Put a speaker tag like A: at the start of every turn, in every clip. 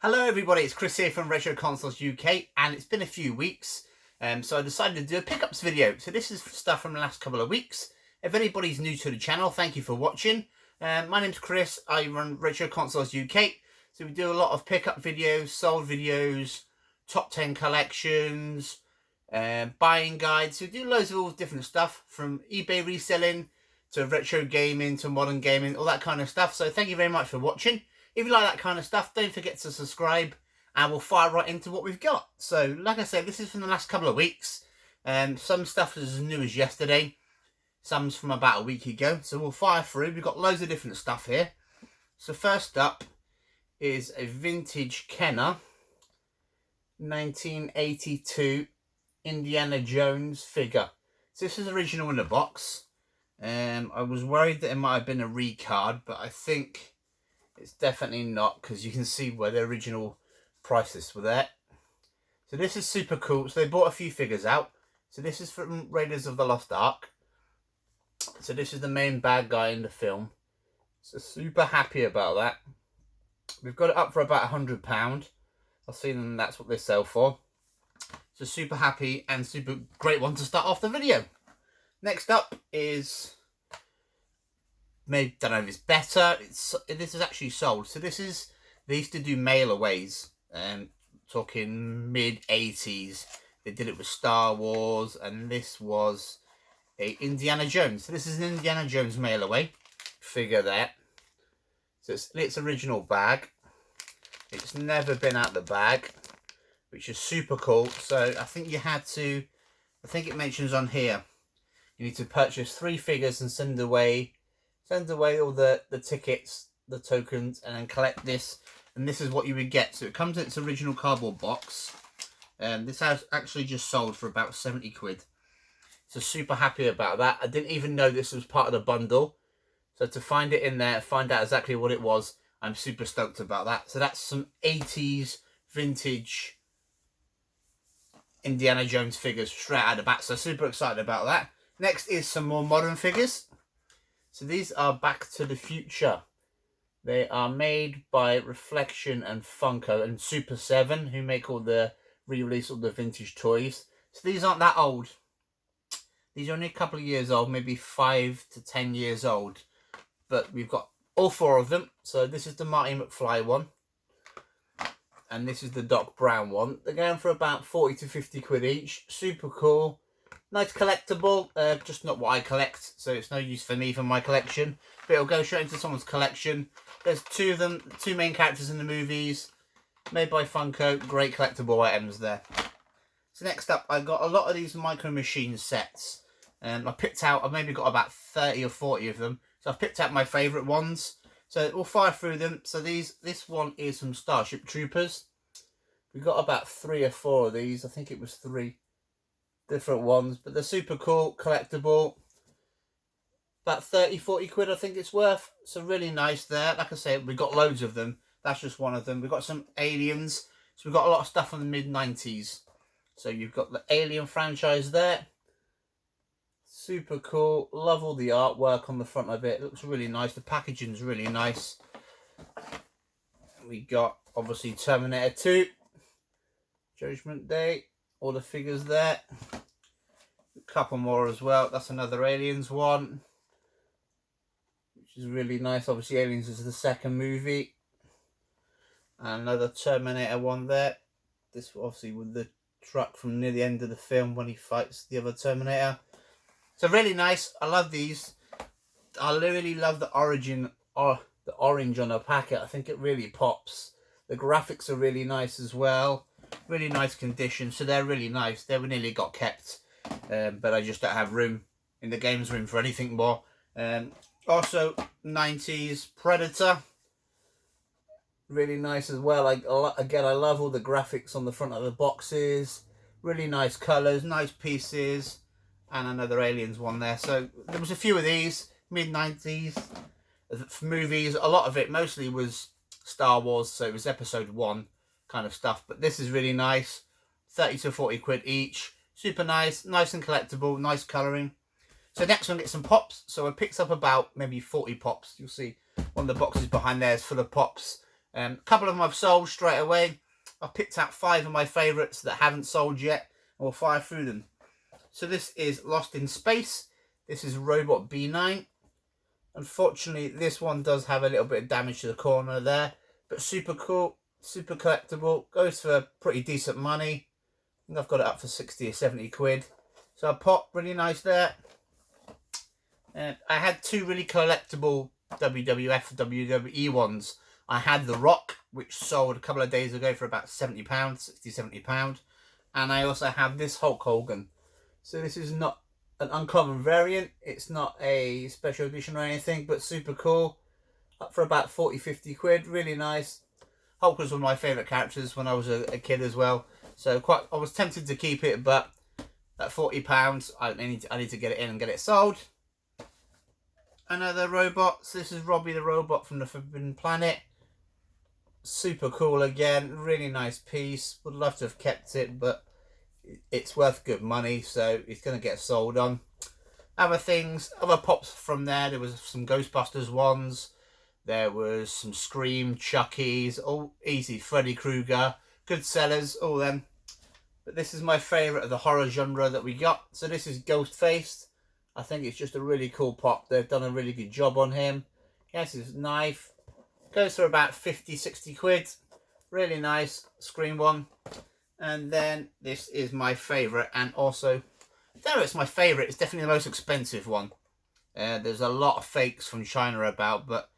A: Hello everybody, it's Chris here from Retro Consoles UK, and it's been a few weeks, so I decided to do a pickups video. So this is stuff from the last couple of weeks. If anybody's new to the channel, thank you for watching. My name's Chris, I run Retro Consoles UK, so we do a lot of pickup videos, sold videos, top 10 collections, buying guides. We do loads of all different stuff, from eBay reselling to retro gaming to modern gaming, all that kind of stuff. So thank you very much for watching. If you like that kind of stuff, don't forget to subscribe, and we'll fire right into what we've got. So, like I said, this is from the last couple of weeks. Some stuff is as new as yesterday. Some's from about a week ago. So we'll fire through. We've got loads of different stuff here. So first up is a vintage Kenner 1982 Indiana Jones figure. So this is original in the box. I was worried that it might have been a recard, but I think it's definitely not, because you can see where the original prices were there. So this is super cool. So they bought a few figures out. So this is from Raiders of the Lost Ark. So this is the main bad guy in the film. So super happy about that. We've got it up for about £100. I've seen them, that's what they sell for. So super happy and super great one to start off the video. Next up is, maybe, don't know if it's better. This is actually sold. So this is, they used to do mail-aways, talking mid-80s. They did it with Star Wars, and this was a Indiana Jones. So this is an Indiana Jones mail-away figure there. So it's its original bag. It's never been out the bag, which is super cool. So I think you had to, I think it mentions on here, you need to purchase 3 figures and send away all the tickets, the tokens, and then collect this. And this is what you would get. So it comes in its original cardboard box. This has actually just sold for about 70 quid. So super happy about that. I didn't even know this was part of the bundle. So to find it in there, find out exactly what it was, I'm super stoked about that. So that's some 80s vintage Indiana Jones figures straight out of the back. So super excited about that. Next is some more modern figures. So these are Back to the Future. They are made by Reflection and Funko and Super 7, who make all the re-release all the vintage toys. So these aren't that old. These are only a couple of years old, maybe 5 to 10 years old. But we've got all 4 of them. So this is the Marty McFly one. And this is the Doc Brown one. They're going for about 40 to 50 quid each. Super cool. Nice collectible, just not what I collect, so it's no use for me for my collection. But it'll go straight into someone's collection. There's 2 of them, 2 main characters in the movies, made by Funko. Great collectible items there. So next up, I got a lot of these Micro Machines sets. I picked out, I've maybe got about 30 or 40 of them. So I've picked out my favourite ones. So we'll fire through them. So this one is from Starship Troopers. We've got about 3 or 4 of these. I think it was 3 different ones, but they're super cool, collectible. About 30-40 quid I think it's worth. So really nice there. Like I said, we've got loads of them. That's just one of them. We've got some Aliens. So we've got a lot of stuff from the mid-90s. So you've got the Alien franchise there. Super cool. Love all the artwork on the front of it. It looks really nice. The packaging's really nice. We got, obviously, Terminator 2. Judgment Day. All the figures there. A couple more as well. That's another Aliens one, which is really nice. Obviously, Aliens is the second movie. And another Terminator one there. This obviously with the truck from near the end of the film when he fights the other Terminator. So really nice. I love these. I really love the origin, or the orange on the packet. I think it really pops. The graphics are really nice as well. Really nice condition, so they're really nice. They were nearly got kept, but I just don't have room in the games room for anything more. Also, 90s Predator, really nice as well. Again, I love all the graphics on the front of the boxes. Really nice colours, nice pieces, and another Aliens one there. So there was a few of these mid-90s movies. A lot of it mostly was Star Wars, so it was episode 1 kind of stuff, but this is really nice. 30 to 40 quid each. Super nice, nice and collectible, nice colouring. So next one, get some pops. So I picked up about maybe 40 pops. You'll see one of the boxes behind there is full of pops. A couple of them I've sold straight away. I've picked out 5 of my favourites that haven't sold yet, and we'll fire through them. So this is Lost in Space. This is Robot B9. Unfortunately, this one does have a little bit of damage to the corner there, but super cool, super collectible, goes for pretty decent money. I think I've got it up for 60 or 70 quid. So a pop, really nice there. I had 2 really collectible WWF, WWE ones. I had The Rock, which sold a couple of days ago for about £70, £60–70. And I also have this Hulk Hogan. So this is not an uncommon variant. It's not a special edition or anything, but super cool. Up for about 40–50 quid. Really nice. Hulk was one of my favourite characters when I was a kid as well. So I was tempted to keep it, but at £40, I need to get it in and get it sold. Another robot. So this is Robbie the Robot from the Forbidden Planet. Super cool again. Really nice piece. Would love to have kept it, but it's worth good money, so it's going to get sold on. Other things, other pops from there. There was some Ghostbusters ones. There was some Scream, Chucky's, all easy. Freddy Krueger, good sellers, all them. But this is my favourite of the horror genre that we got. So this is Ghostface. I think it's just a really cool pop. They've done a really good job on him. Yes, his knife. Goes for about 50–60 quid. Really nice Scream one. And then this is my favourite, and also, though it's my favourite, it's definitely the most expensive one. There's a lot of fakes from China about, but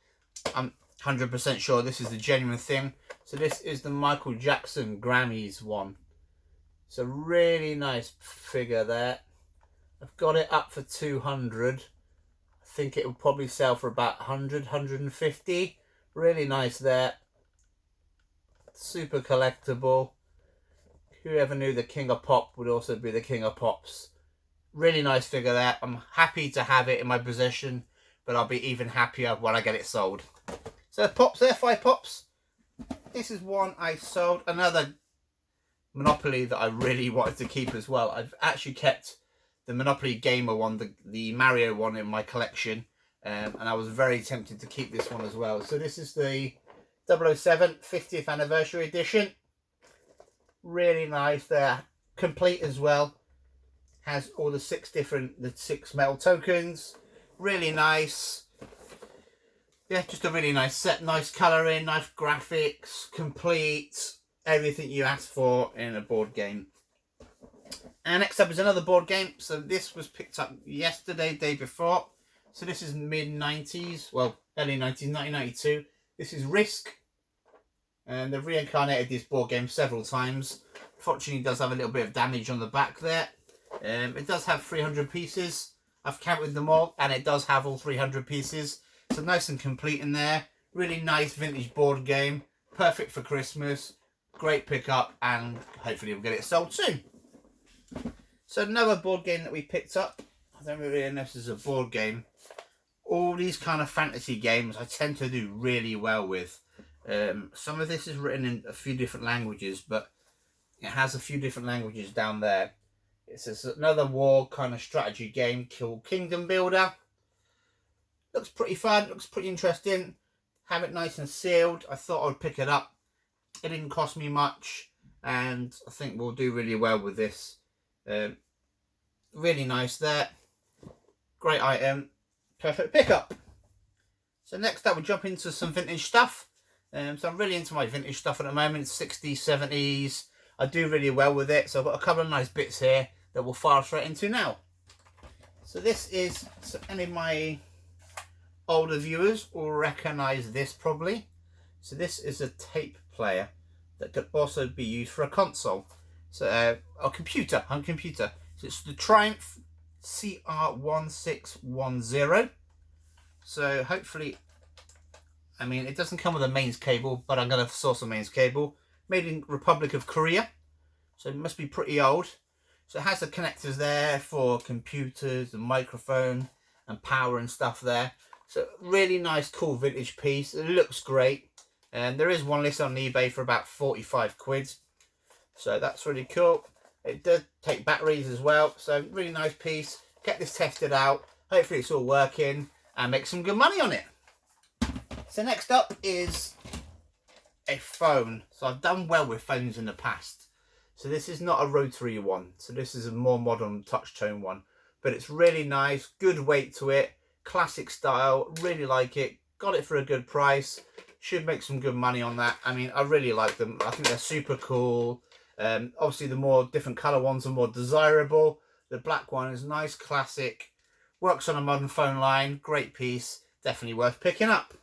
A: I'm 100% sure this is the genuine thing. So this is the Michael Jackson Grammys one. It's a really nice figure there. I've got it up for 200. I think it will probably sell for about 100, 150. Really nice there. Super collectible. Whoever knew the King of Pop would also be the King of Pops. Really nice figure there. I'm happy to have it in my possession, but I'll be even happier when I get it sold. So pops there, 5 pops. This is one I sold. Another Monopoly that I really wanted to keep as well. I've actually kept the Monopoly Gamer one, the Mario one in my collection. And I was very tempted to keep this one as well. So this is the 007 50th Anniversary Edition. Really nice there. Complete as well. Has all the 6 metal tokens. Really nice. Yeah, just a really nice set. Nice colouring, nice graphics. Complete. Everything you asked for in a board game. And next up is another board game. So this was picked up yesterday, day before. So this is mid-90s. Well, early 90s, 1992. This is Risk. And they've reincarnated this board game several times. Fortunately, it does have a little bit of damage on the back there. It does have 300 pieces. I've counted them all, and it does have all 300 pieces. So nice and complete in there. Really nice vintage board game. Perfect for Christmas. Great pickup, and hopefully we'll get it sold soon. So another board game that we picked up. I don't really know if this is a board game. All these kind of fantasy games I tend to do really well with. Some of this is written in a few different languages, but it has a few different languages down there. It's another war kind of strategy game called Kingdom Builder. Looks pretty fun, looks pretty interesting. Have it nice and sealed. I thought I'd pick it up. It didn't cost me much, and I think we'll do really well with this. Really nice there. Great item. Perfect pickup. So next up we'll jump into some vintage stuff. So I'm really into my vintage stuff at the moment. 60s, 70s. I do really well with it. So I've got a couple of nice bits here that we'll fire straight into now. So this is, so any of my older viewers will recognise this probably. So this is a tape player that could also be used for a console. So a computer. So it's the Triumph CR1610. So hopefully, I mean, it doesn't come with a mains cable, but I'm going to source a mains cable. Made in Republic of Korea. So it must be pretty old. So it has the connectors there for computers and microphone and power and stuff there. So really nice, cool vintage piece. It looks great. And there is one listed on eBay for about 45 quid. So that's really cool. It does take batteries as well. So really nice piece. Get this tested out. Hopefully it's all working and make some good money on it. So next up is a phone. So I've done well with phones in the past. So this is not a rotary one. So this is a more modern touch tone one. But it's really nice, good weight to it, classic style, really like it. Got it for a good price. Should make some good money on that. I mean, I really like them. I think they're super cool. Obviously, the more different colour ones are more desirable. The black one is nice, classic. Works on a modern phone line. Great piece. Definitely worth picking up.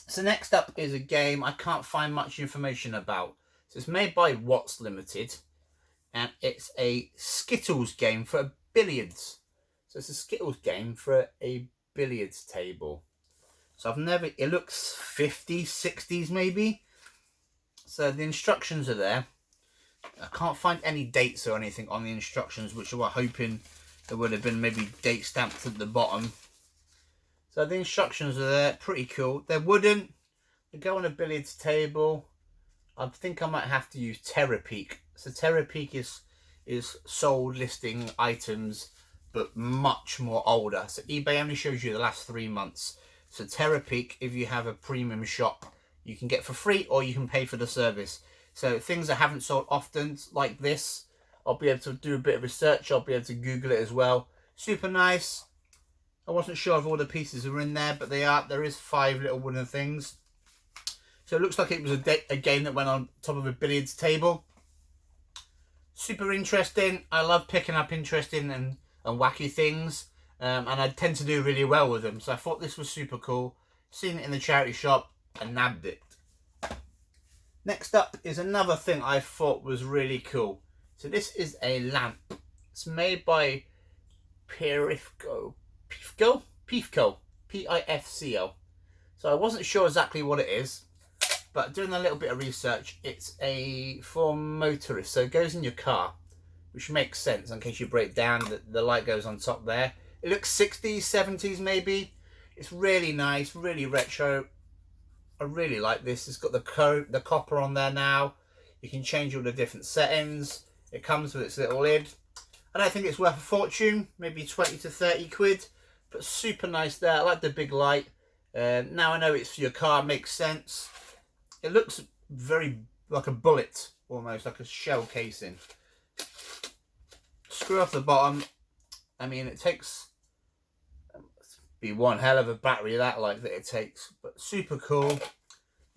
A: So next up is a game I can't find much information about. So it's made by Watts Limited. And it's a Skittles game for billiards. So it's a Skittles game for a billiards table. So I've never, it looks 50s, 60s maybe. So the instructions are there. I can't find any dates or anything on the instructions, which I was hoping there would have been maybe date stamped at the bottom. So the instructions are there, pretty cool. They're wooden, they go on a billiards table. I think I might have to use Terry. So Terry is sold listing items, but much more older. So eBay only shows you the last 3 months. So Terry, if you have a premium shop, you can get for free or you can pay for the service. So things that haven't sold often, like this, I'll be able to do a bit of research. I'll be able to Google it as well. Super nice. I wasn't sure if all the pieces are in there, but they are. There is 5 little wooden things. So it looks like it was a game that went on top of a billiards table. Super interesting. I love picking up interesting and wacky things. And I tend to do really well with them. So I thought this was super cool. Seen it in the charity shop and nabbed it. Next up is another thing I thought was really cool. So this is a lamp. It's made by Pifco. Pifco. P-I-F-C-O. So I wasn't sure exactly what it is. But doing a little bit of research, it's for motorists. So it goes in your car, which makes sense in case you break down. The light goes on top there. It looks 60s, 70s maybe. It's really nice, really retro. I really like this. It's got the copper on there now. You can change all the different settings. It comes with its little lid. I don't think it's worth a fortune, maybe 20 to 30 quid, but super nice there. I like the big light. Now I know it's for your car, makes sense. It looks very like a bullet, almost like a shell casing. Screw off the bottom. I mean, it takes be one hell of a battery that it takes, but super cool.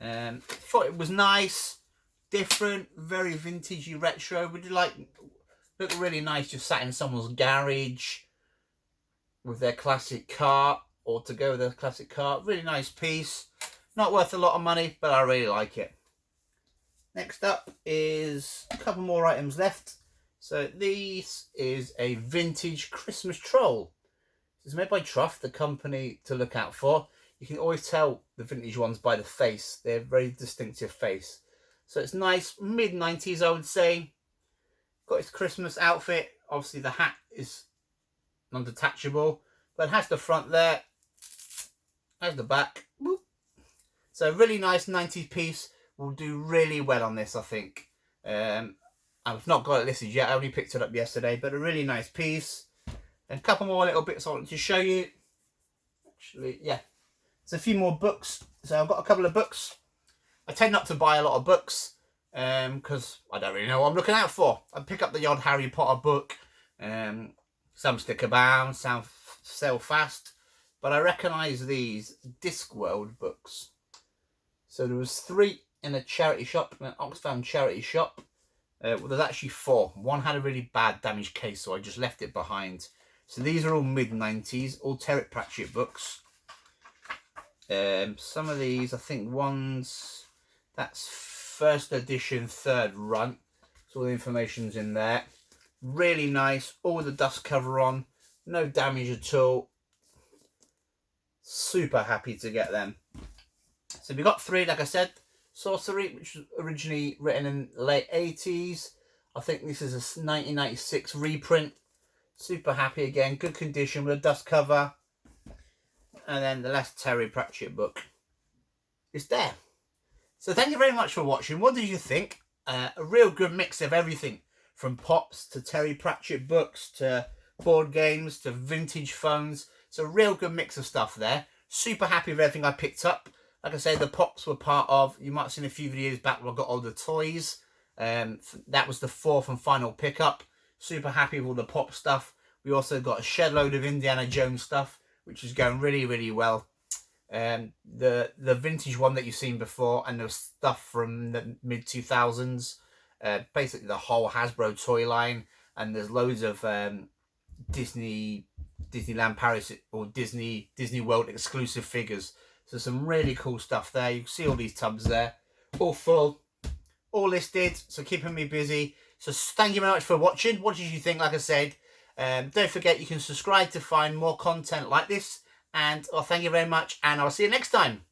A: Thought it was nice, different, very vintagey retro. Would you look really nice just sat in someone's garage with their classic car, or to go with their classic car. Really nice piece. Not worth a lot of money, but I really like it. Next up is a couple more items left. So this is a vintage Christmas troll. It's made by Truff, the company to look out for. You can always tell the vintage ones by the face. They're a very distinctive face. So it's nice, mid-90s I would say. Got its Christmas outfit. Obviously the hat is non-detachable, but it has the front there. There's the back. Boop. So really nice 90s piece. Will do really well on this, I think. I've not got it listed yet. I only picked it up yesterday, but a really nice piece. And a couple more little bits I wanted to show you. Actually, yeah. There's a few more books. So I've got a couple of books. I tend not to buy a lot of books because I don't really know what I'm looking out for. I pick up the odd Harry Potter book. Some sticker bound, some sell fast. But I recognise these Discworld books. So there was 3 in a charity shop, an Oxfam charity shop. Well, there's actually 4. One had a really bad damaged case, so I just left it behind. So these are all mid-90s, all Terry Pratchett books. Some of these, I think that's first edition, 3rd run. So all the information's in there. Really nice, all the dust cover on, no damage at all. Super happy to get them. So we got 3, like I said. Sorcery, which was originally written in the late 80s. I think this is a 1996 reprint. Super happy again, good condition with a dust cover. And then the last Terry Pratchett book is there. So thank you very much for watching. What did you think? A real good mix of everything, from pops to Terry Pratchett books to board games to vintage phones. It's a real good mix of stuff there. Super happy with everything I picked up. Like I say, the pops were part of, you might have seen a few videos back where I got all the toys. That was the 4th and final pickup. Super happy with all the pop stuff. We also got a shed load of Indiana Jones stuff, which is going really, really well. The vintage one that you've seen before, and the stuff from the mid 2000s. Basically the whole Hasbro toy line, and there's loads of Disneyland Paris or Disney World exclusive figures. So some really cool stuff there. You can see all these tubs there, all full, all listed, so keeping me busy. So thank you very much for watching. What did you think? Like I said, don't forget you can subscribe to find more content like this. And thank you very much, and I'll see you next time.